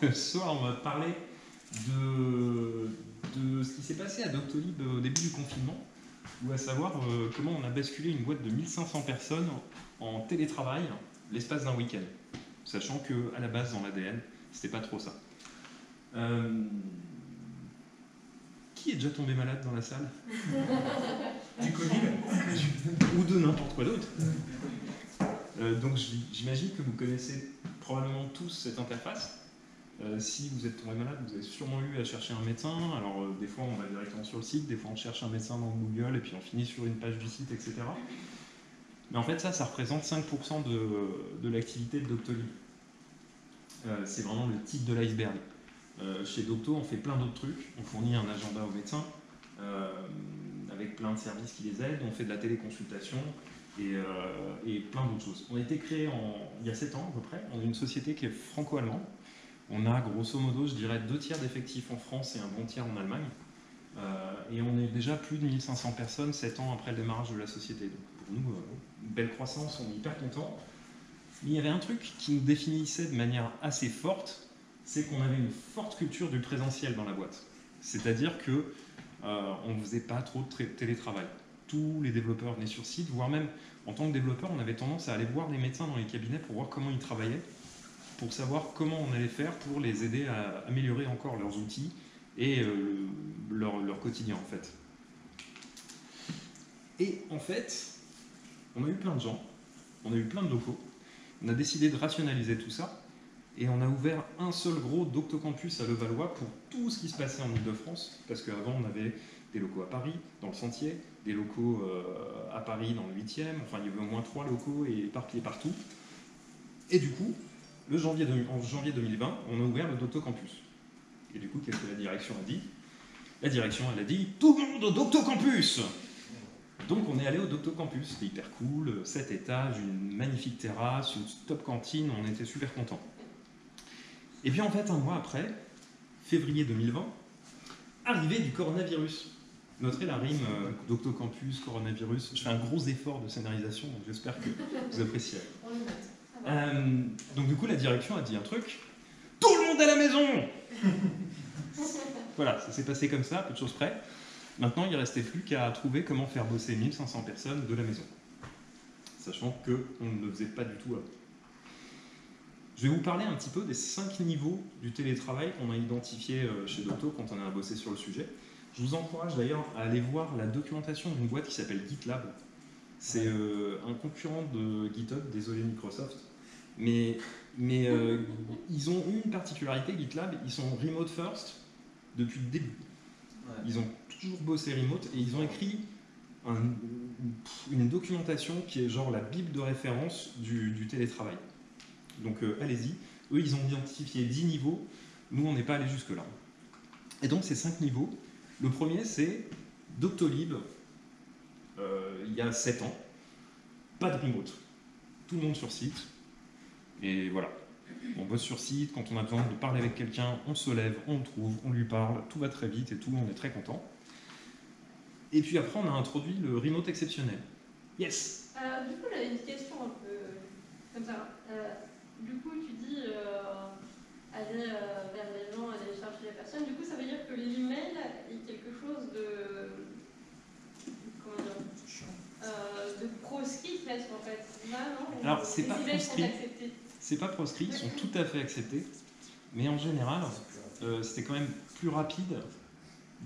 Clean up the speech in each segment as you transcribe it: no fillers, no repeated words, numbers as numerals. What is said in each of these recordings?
Ce soir, on va parler de ce qui s'est passé à Doctolib au début du confinement, ou à savoir comment on a basculé une boîte de 1500 personnes en télétravail l'espace d'un week-end, sachant qu'à la base, dans l'ADN, c'était pas trop ça. Euh, Qui est déjà tombé malade dans la salle? Du Covid. Ou de n'importe quoi d'autre. Donc j'imagine que vous connaissez probablement tous cette interface. Si vous êtes tombé malade, vous avez sûrement eu à chercher un médecin. Alors des fois on va directement sur le site, des fois on cherche un médecin dans Google et puis on finit sur une page du site, etc. Mais en fait ça représente 5% de l'activité de Doctolib. C'est vraiment le type de l'iceberg. Chez Docto on fait plein d'autres trucs. On fournit un agenda aux médecins avec plein de services qui les aident. On fait de la téléconsultation et plein d'autres choses. On a été créé il y a 7 ans à peu près. On est une société qui est franco-allemande. On a grosso modo, je dirais, 2 tiers d'effectifs en France et un bon tiers en Allemagne. Et on est déjà plus de 1500 personnes 7 ans après le démarrage de la société. Donc pour nous, une belle croissance, on est hyper contents. Mais il y avait un truc qui nous définissait de manière assez forte, c'est qu'on avait une forte culture du présentiel dans la boîte. C'est-à-dire que on ne faisait pas trop de télétravail. Tous les développeurs venaient sur site, voire même en tant que développeur, on avait tendance à aller voir les médecins dans les cabinets pour voir comment ils travaillaient, pour savoir comment on allait faire pour les aider à améliorer encore leurs outils et leur quotidien en fait. Et en fait, on a eu plein de gens, on a eu plein de locaux, on a décidé de rationaliser tout ça et on a ouvert un seul gros Doctocampus à Levallois pour tout ce qui se passait en Ile-de-France, parce qu'avant on avait des locaux à Paris, dans le Sentier, des locaux à Paris dans le 8e, enfin il y avait au moins 3 locaux et éparpillés partout. Et du coup, en janvier 2020, on a ouvert le Doctocampus. Et du coup, qu'est-ce que la direction a dit? La direction, elle a dit « Tout le monde au Doctocampus !» Donc on est allé au Doctocampus, c'était hyper cool, 7 étages, une magnifique terrasse, une top cantine, on était super contents. Et puis en fait, un mois après, février 2020, arrivée du coronavirus. Noterez la rime Doctocampus, coronavirus. Je fais un gros effort de scénarisation, donc j'espère que vous apprécierez. Donc du coup, la direction a dit un truc. Tout le monde à la maison. Voilà, ça s'est passé comme ça, peu de choses près. Maintenant, il ne restait plus qu'à trouver comment faire bosser 1500 personnes de la maison. Sachant qu'on ne le faisait pas du tout avant. Je vais vous parler un petit peu des 5 niveaux du télétravail qu'on a identifié chez Docto quand on a bossé sur le sujet. Je vous encourage d'ailleurs à aller voir la documentation d'une boîte qui s'appelle GitLab. C'est un concurrent de GitHub, désolé Microsoft. Mais ils ont une particularité, GitLab, ils sont remote first depuis le début. Ils ont toujours bossé remote et ils ont écrit une documentation qui est genre la bible de référence du télétravail. Donc allez-y. Eux, ils ont identifié 10 niveaux. Nous, on n'est pas allé jusque-là. Et donc, ces 5 niveaux, le premier, c'est Doctolib, il y a 7 ans. Pas de remote. Tout le monde sur site. Et voilà. On bosse sur site. Quand on a besoin de parler avec quelqu'un, on se lève, on le trouve, on lui parle. Tout va très vite et tout. On est très content. Et puis après, on a introduit le remote exceptionnel. Yes. Du coup, j'avais une question un peu comme ça. Du coup, tu dis aller vers les gens, aller chercher les personnes. Du coup, ça veut dire que l'email est quelque chose de... Comment dire, de proscrit presque en fait. Là, non? Alors, c'est pas proscrit. C'est pas proscrit, ils sont tout à fait acceptés. Mais en général, c'était quand même plus rapide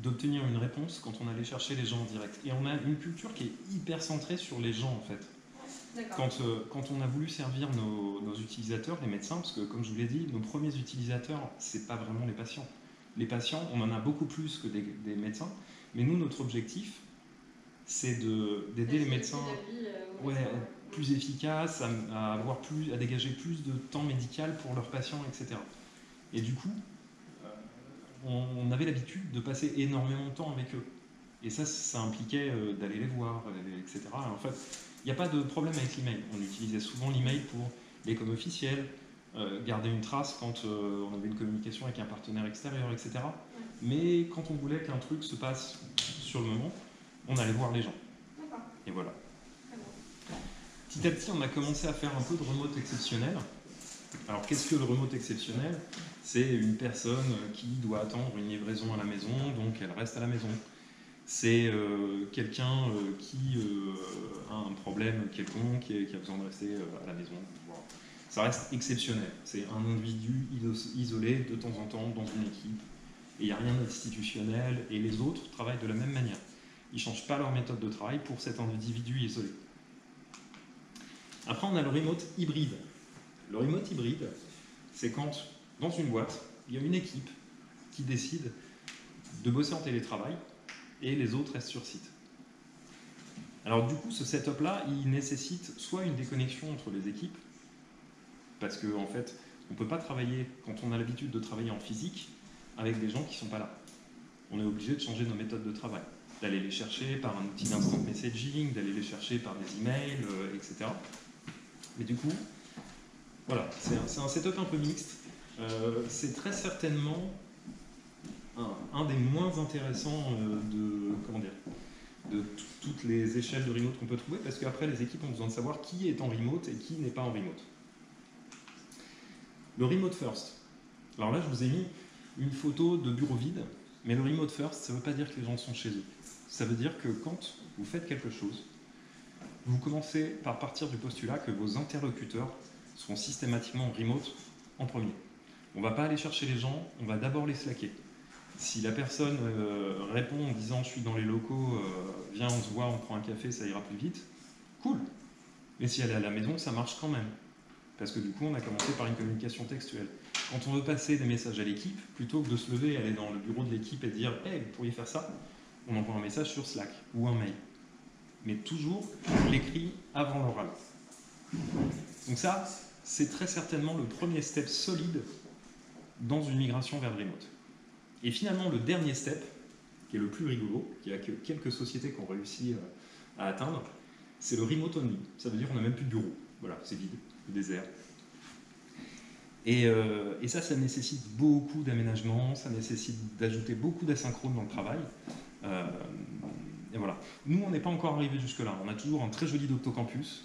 d'obtenir une réponse quand on allait chercher les gens en direct. Et on a une culture qui est hyper centrée sur les gens en fait. Quand on a voulu servir nos utilisateurs, les médecins, parce que comme je vous l'ai dit, nos premiers utilisateurs, c'est pas vraiment les patients. Les patients, on en a beaucoup plus que des médecins, mais nous, notre objectif, c'est d'aider les médecins plus efficaces, à dégager plus de temps médical pour leurs patients, etc. Et du coup, on avait l'habitude de passer énormément de temps avec eux. Et ça impliquait d'aller les voir, etc. En fait, il n'y a pas de problème avec l'email. On utilisait souvent l'email pour les coms officiels, garder une trace quand on avait une communication avec un partenaire extérieur, etc. Mais quand on voulait qu'un truc se passe sur le moment, on allait voir les gens. Et voilà. Petit à petit, on a commencé à faire un peu de remote exceptionnel. Alors qu'est-ce que le remote exceptionnel? C'est une personne qui doit attendre une livraison à la maison, donc elle reste à la maison. C'est quelqu'un qui a un problème quelconque, qui a besoin de rester à la maison. Voilà. Ça reste exceptionnel. C'est un individu isolé de temps en temps dans une équipe. Et il n'y a rien d'institutionnel. Et les autres travaillent de la même manière. Ils ne changent pas leur méthode de travail pour cet individu isolé. Après, on a le remote hybride. Le remote hybride, c'est quand, dans une boîte, il y a une équipe qui décide de bosser en télétravail et les autres restent sur site. Alors du coup, ce setup-là, il nécessite soit une déconnexion entre les équipes, parce qu'en fait, on ne peut pas travailler, quand on a l'habitude de travailler en physique, avec des gens qui ne sont pas là. On est obligé de changer nos méthodes de travail, d'aller les chercher par un outil d'instant messaging, d'aller les chercher par des emails, etc. Mais du coup, voilà, c'est un setup un peu mixte. C'est très certainement un des moins intéressants de toutes les échelles de remote qu'on peut trouver, parce qu'après les équipes ont besoin de savoir qui est en remote et qui n'est pas en remote. Le remote first. Alors là, je vous ai mis une photo de bureau vide, mais le remote first, ça ne veut pas dire que les gens sont chez eux. Ça veut dire que quand vous faites quelque chose, vous commencez par partir du postulat que vos interlocuteurs seront systématiquement en remote en premier. On ne va pas aller chercher les gens, on va d'abord les slacker. Si la personne répond en disant « je suis dans les locaux, viens on se voit, on prend un café, ça ira plus vite », cool. Mais si elle est à la maison, ça marche quand même. Parce que du coup, on a commencé par une communication textuelle. Quand on veut passer des messages à l'équipe, plutôt que de se lever, aller dans le bureau de l'équipe et dire « hey, vous pourriez faire ça », on envoie un message sur Slack ou un mail. Mais toujours l'écrit avant l'oral. Donc ça, c'est très certainement le premier step solide dans une migration vers le remote. Et finalement, le dernier step, qui est le plus rigolo, qui a que quelques sociétés qui ont réussi à atteindre, c'est le remote only. Ça veut dire qu'on n'a même plus de bureau. Voilà, c'est vide, le désert. Et ça nécessite beaucoup d'aménagement, ça nécessite d'ajouter beaucoup d'asynchrone dans le travail. Et voilà. Nous, on n'est pas encore arrivé jusque-là. On a toujours un très joli Doctocampus,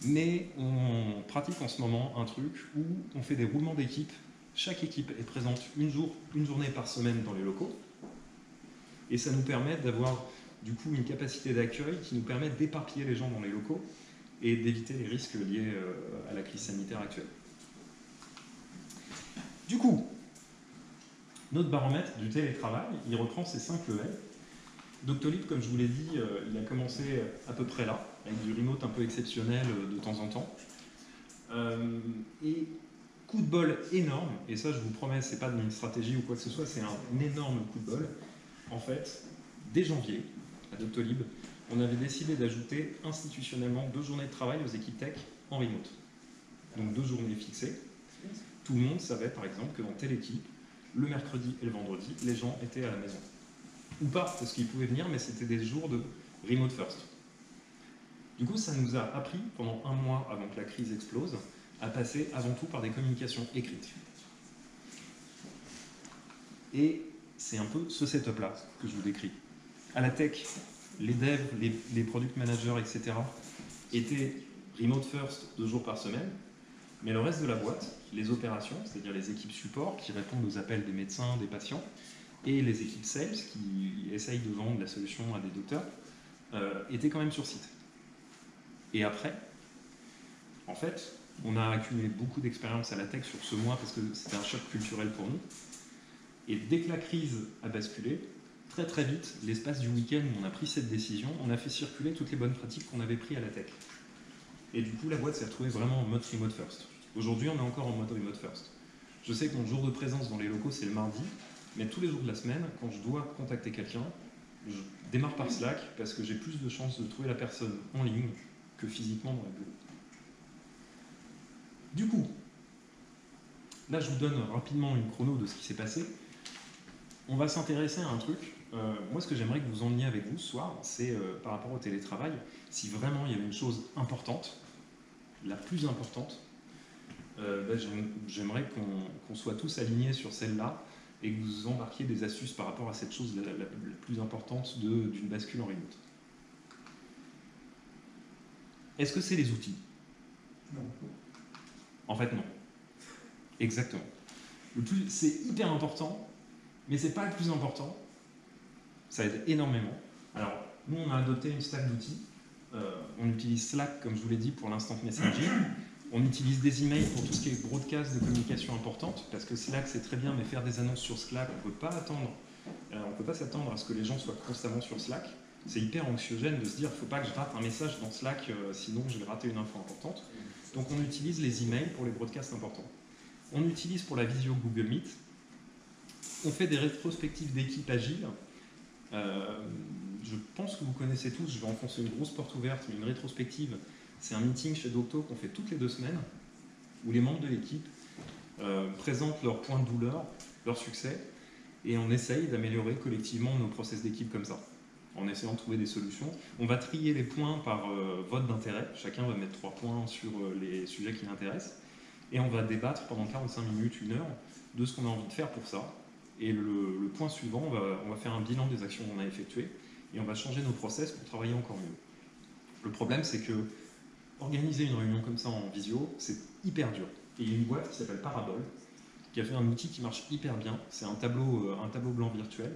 mais on pratique en ce moment un truc où on fait des roulements d'équipe. Chaque équipe est présente une journée par semaine dans les locaux, et ça nous permet d'avoir du coup une capacité d'accueil qui nous permet d'éparpiller les gens dans les locaux et d'éviter les risques liés à la crise sanitaire actuelle. Du coup, notre baromètre du télétravail, il reprend ces 5 levels. Doctolib, comme je vous l'ai dit, il a commencé à peu près là, avec du remote un peu exceptionnel de temps en temps. Et coup de bol énorme, et ça je vous promets, c'est pas une stratégie ou quoi que ce soit, c'est un énorme coup de bol. En fait, dès janvier, à Doctolib, on avait décidé d'ajouter institutionnellement 2 journées de travail aux équipes tech en remote. Donc 2 journées fixées. Tout le monde savait par exemple que dans telle équipe, le mercredi et le vendredi, les gens étaient à la maison. Ou pas, parce qu'ils pouvaient venir, mais c'était des jours de remote first. Du coup, ça nous a appris, pendant 1 mois avant que la crise explose, à passer avant tout par des communications écrites. Et c'est un peu ce setup-là que je vous décris. À la tech, les devs, les product managers, etc. étaient remote first 2 jours par semaine, mais le reste de la boîte, les opérations, c'est-à-dire les équipes support qui répondent aux appels des médecins, des patients, et les équipes sales qui essayent de vendre la solution à des docteurs, étaient quand même sur site. Et après, en fait, on a accumulé beaucoup d'expérience à la tech sur ce mois parce que c'était un choc culturel pour nous. Et dès que la crise a basculé, très très vite, l'espace du week-end où on a pris cette décision, on a fait circuler toutes les bonnes pratiques qu'on avait prises à la tech. Et du coup, la boîte s'est retrouvée vraiment en mode remote first. Aujourd'hui, on est encore en mode remote first. Je sais que mon jour de présence dans les locaux, c'est le mardi, mais tous les jours de la semaine, quand je dois contacter quelqu'un, je démarre par Slack parce que j'ai plus de chances de trouver la personne en ligne que physiquement dans le bureau. Du coup, là je vous donne rapidement une chrono de ce qui s'est passé. On va s'intéresser à un truc. Moi, ce que j'aimerais que vous emmeniez avec vous ce soir, c'est par rapport au télétravail, si vraiment il y avait une chose importante, la plus importante, j'aimerais qu'on soit tous alignés sur celle-là et que vous embarquiez des astuces par rapport à cette chose la plus importante d'une bascule en remote. Est-ce que c'est les outils? Non. En fait, non. Exactement. C'est hyper important, mais c'est pas le plus important. Ça aide énormément. Alors, nous, on a adopté une stack d'outils. On utilise Slack, comme je vous l'ai dit, pour l'instant messaging. On utilise des emails pour tout ce qui est broadcast de communication importante, parce que Slack, c'est très bien, mais faire des annonces sur Slack, on ne peut pas s'attendre à ce que les gens soient constamment sur Slack. C'est hyper anxiogène de se dire, il ne faut pas que je rate un message dans Slack, sinon je vais rater une info importante. Donc on utilise les emails pour les broadcasts importants. On utilise pour la visio Google Meet. On fait des rétrospectives d'équipes agiles. Je pense que vous connaissez tous, je vais enfoncer une grosse porte ouverte, mais une rétrospective, c'est un meeting chez Docto qu'on fait toutes les 2 semaines, où les membres de l'équipe présentent leurs points de douleur, leurs succès, et on essaye d'améliorer collectivement nos process d'équipe comme ça, en essayant de trouver des solutions. On va trier les points par vote d'intérêt, chacun va mettre 3 points sur les sujets qui l'intéressent, et on va débattre pendant 45 minutes, 1 heure, de ce qu'on a envie de faire pour ça. Et le point suivant, on va faire un bilan des actions qu'on a effectuées, et on va changer nos process pour travailler encore mieux. Le problème, c'est que organiser une réunion comme ça en visio, c'est hyper dur. Et il y a une boîte qui s'appelle Parabole, qui a fait un outil qui marche hyper bien. C'est un tableau blanc virtuel.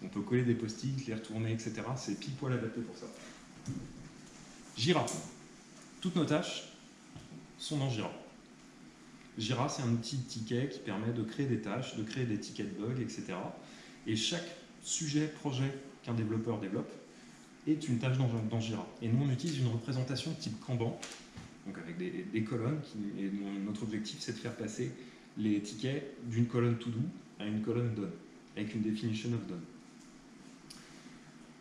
On peut coller des post-it, les retourner, etc. C'est pile poil adapté pour ça. Jira. Toutes nos tâches sont dans Jira. Jira, c'est un outil de ticket qui permet de créer des tâches, de créer des tickets de bugs, etc. Et chaque sujet, projet qu'un développeur développe est une tâche dans Jira. Et nous, on utilise une représentation type Kanban, donc avec des colonnes, et notre objectif, c'est de faire passer les tickets d'une colonne to do à une colonne done, avec une definition of done.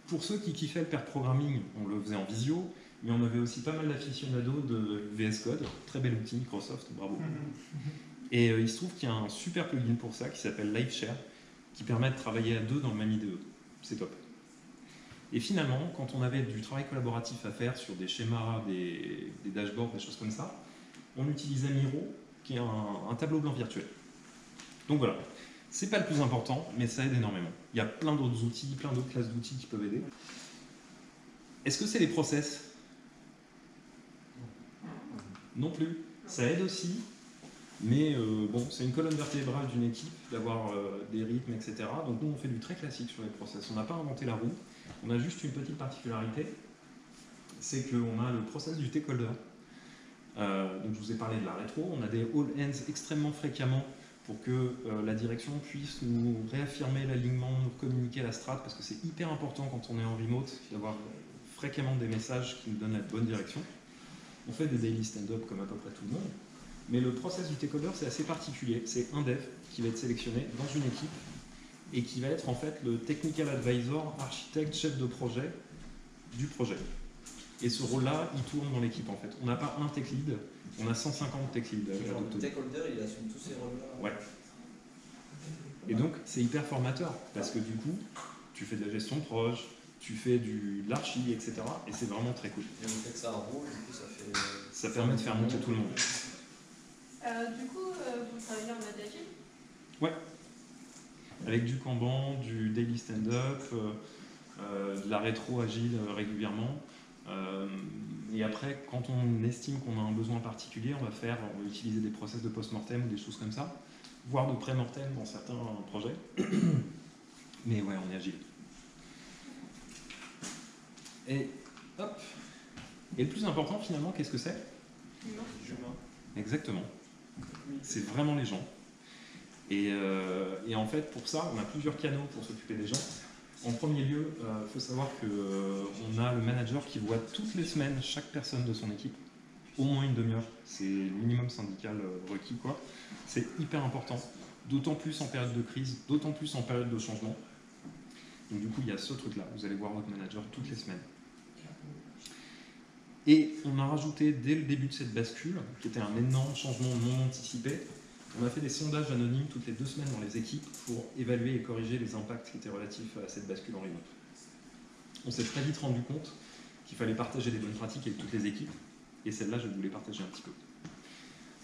Pour ceux qui kiffaient le pair programming, on le faisait en visio, mais on avait aussi pas mal d'aficionados de VS Code, très bel outil Microsoft, bravo. Et il se trouve qu'il y a un super plugin pour ça qui s'appelle LiveShare, qui permet de travailler à 2 dans le même IDE. C'est top. Et finalement, quand on avait du travail collaboratif à faire sur des schémas, des dashboards, des choses comme ça, on utilisait Miro, qui est un tableau blanc virtuel. Donc voilà, c'est pas le plus important, mais ça aide énormément. Il y a plein d'autres outils, plein d'autres classes d'outils qui peuvent aider. Est-ce que c'est les process? Non plus. Ça aide aussi, mais bon, c'est une colonne vertébrale d'une équipe d'avoir des rythmes, etc. Donc nous, on fait du très classique sur les process. On n'a pas inventé la roue. On a juste une petite particularité, c'est qu'on a le process du stakeholder. Donc je vous ai parlé de la rétro. On a des all hands extrêmement fréquemment pour que la direction puisse nous réaffirmer l'alignement, nous communiquer la strat, parce que c'est hyper important quand on est en remote d'avoir fréquemment des messages qui nous donnent la bonne direction. On fait des daily stand-up comme à peu près tout le monde, mais le process du stakeholder, c'est assez particulier. C'est un dev qui va être sélectionné dans une équipe et qui va être en fait le technical advisor, architecte, chef de projet du projet. Et ce rôle-là, il tourne dans l'équipe en fait. On n'a pas un tech lead, on a 150 tech leads. Le stakeholder, il assume tous ces rôles-là. Ouais. Et donc, c'est hyper formateur, parce que du coup, tu fais de la gestion de projet, tu fais de l'archi, etc. Et c'est vraiment très cool. Et le fait que ça roule, du coup, ça fait... Ça permet de faire monter tout le monde. Du coup, vous travaillez en mode agile? Ouais. Avec du Kanban, du daily stand-up, de la rétro agile régulièrement. Et après, quand on estime qu'on a un besoin particulier, on va utiliser des process de post-mortem ou des choses comme ça, voire de pré-mortem dans certains projets. Mais ouais, on est agile. Et hop. Et le plus important finalement, qu'est-ce que c'est? Humain. Exactement. C'est vraiment les gens. Et en fait, pour ça, on a plusieurs canaux pour s'occuper des gens. En premier lieu, il faut savoir qu'on a le manager qui voit toutes les semaines chaque personne de son équipe, au moins une demi-heure. C'est le minimum syndical requis, quoi. C'est hyper important, d'autant plus en période de crise, d'autant plus en période de changement. Donc du coup, il y a ce truc-là. Vous allez voir votre manager toutes les semaines. Et on a rajouté dès le début de cette bascule, qui était un énorme changement non anticipé, on a fait des sondages anonymes toutes les 2 semaines dans les équipes pour évaluer et corriger les impacts qui étaient relatifs à cette bascule en remote. On s'est très vite rendu compte qu'il fallait partager des bonnes pratiques avec toutes les équipes, et celle-là, je vais vous les partager un petit peu.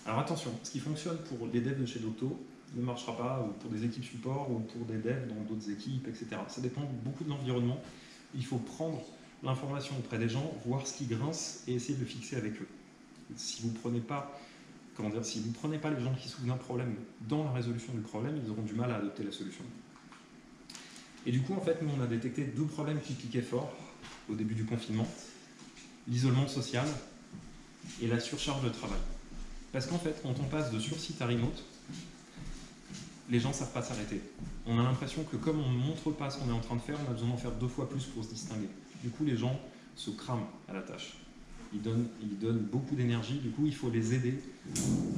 Alors attention, ce qui fonctionne pour les devs de chez Docto ne marchera pas pour des équipes support ou pour des devs dans d'autres équipes, etc. Ça dépend beaucoup de l'environnement. Il faut prendre l'information auprès des gens, voir ce qui grince et essayer de le fixer avec eux. Si vous ne prenez pas comment dire, si vous ne prenez pas les gens qui souffrent d'un problème dans la résolution du problème, ils auront du mal à adopter la solution. Et du coup, en fait, nous, on a détecté 2 problèmes qui piquaient fort au début du confinement. L'isolement social et la surcharge de travail. Parce qu'en fait, quand on passe de sur-site à remote, les gens ne savent pas s'arrêter. On a l'impression que comme on ne montre pas ce qu'on est en train de faire, on a besoin d'en faire 2 fois plus pour se distinguer. Du coup, les gens se crament à la tâche. Ils donnent beaucoup d'énergie, du coup, il faut les aider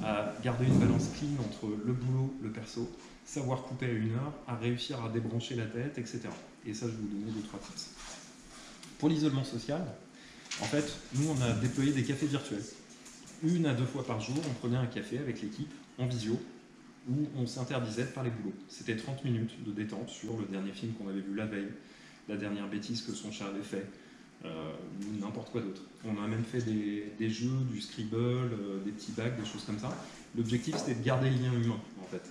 à garder une balance clean entre le boulot, le perso, savoir couper à 1 heure, à réussir à débrancher la tête, etc. Et ça, je vais vous donner 2-3 tips. Pour l'isolement social, en fait, nous, on a déployé des cafés virtuels. 1 à 2 fois par jour, on prenait un café avec l'équipe, en visio, où on s'interdisait de parler boulot. C'était 30 minutes de détente sur le dernier film qu'on avait vu la veille, la dernière bêtise que son chat avait fait, ou n'importe quoi d'autre. On a même fait des jeux, du Scribble, des petits bacs, des choses comme ça. L'objectif, c'était de garder le lien humain, en fait.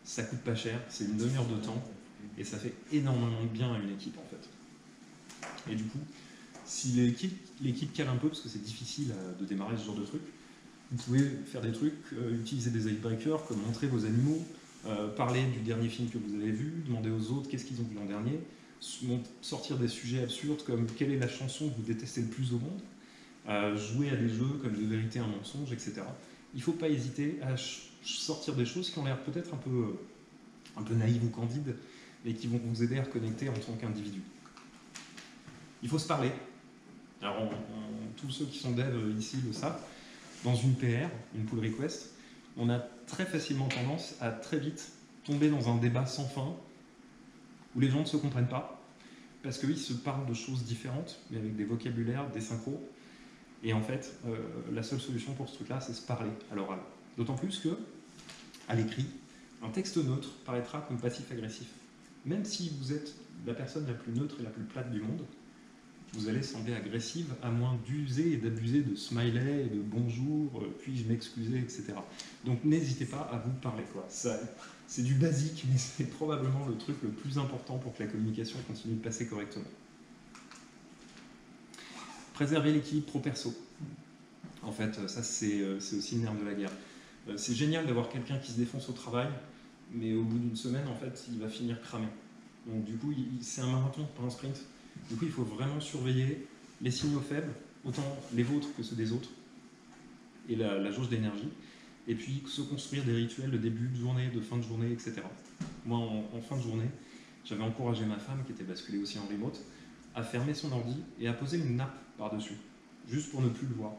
Ça coûte pas cher, c'est 1 demi-heure de temps, et ça fait énormément de bien à une équipe, en fait. Et du coup, si l'équipe cale un peu, parce que c'est difficile de démarrer ce genre de truc, vous pouvez faire des trucs, utiliser des icebreakers, comme montrer vos animaux, parler du dernier film que vous avez vu, demander aux autres qu'est-ce qu'ils ont vu l'an dernier, sortir des sujets absurdes comme quelle est la chanson que vous détestez le plus au monde, jouer à des jeux comme de vérité, un mensonge, etc. Il ne faut pas hésiter à sortir des choses qui ont l'air peut-être un peu naïves ou candides, mais qui vont vous aider à reconnecter en tant qu'individu. Il faut se parler. Alors, tous ceux qui sont devs ici le savent. Dans une PR, une pull request, on a très facilement tendance à très vite tomber dans un débat sans fin où les gens ne se comprennent pas parce qu'ils se parlent de choses différentes mais avec des vocabulaires, des synchros. Et en fait, la seule solution pour ce truc-là, c'est se parler à l'oral. D'autant plus que, à l'écrit, un texte neutre paraîtra comme passif-agressif. Même si vous êtes la personne la plus neutre et la plus plate du monde, vous allez sembler agressive à moins d'user et d'abuser de smiley, de bonjour, puis-je m'excuser, etc. Donc n'hésitez pas à vous parler, quoi. C'est du basique, mais c'est probablement le truc le plus important pour que la communication continue de passer correctement. Préserver l'équilibre pro-perso. En fait, ça c'est aussi le nerf de la guerre. C'est génial d'avoir quelqu'un qui se défonce au travail, mais au bout d'1 semaine, en fait, il va finir cramé. Donc du coup, c'est un marathon, pas un sprint. Du coup, il faut vraiment surveiller les signaux faibles, autant les vôtres que ceux des autres, et la jauge d'énergie, et puis se construire des rituels de début de journée, de fin de journée, etc. Moi, en fin de journée, j'avais encouragé ma femme, qui était basculée aussi en remote, à fermer son ordi et à poser une nappe par-dessus, juste pour ne plus le voir.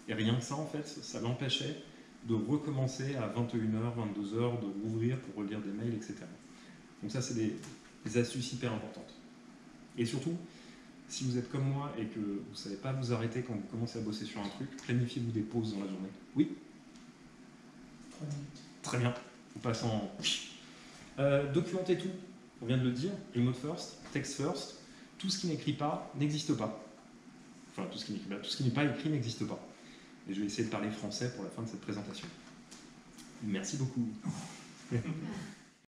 Et rien que ça, en fait, ça l'empêchait de recommencer à 21h, 22h, de rouvrir pour relire des mails, etc. Donc ça, c'est des astuces hyper importantes. Et surtout, si vous êtes comme moi et que vous ne savez pas vous arrêter quand vous commencez à bosser sur un truc, planifiez-vous des pauses dans la journée. Oui ? 3 minutes. Très bien. On passe en... documentez tout. On vient de le dire. Remote first, text first. Tout ce qui n'écrit pas n'existe pas. Enfin, tout ce qui n'est pas écrit n'existe pas. Et je vais essayer de parler français pour la fin de cette présentation. Merci beaucoup.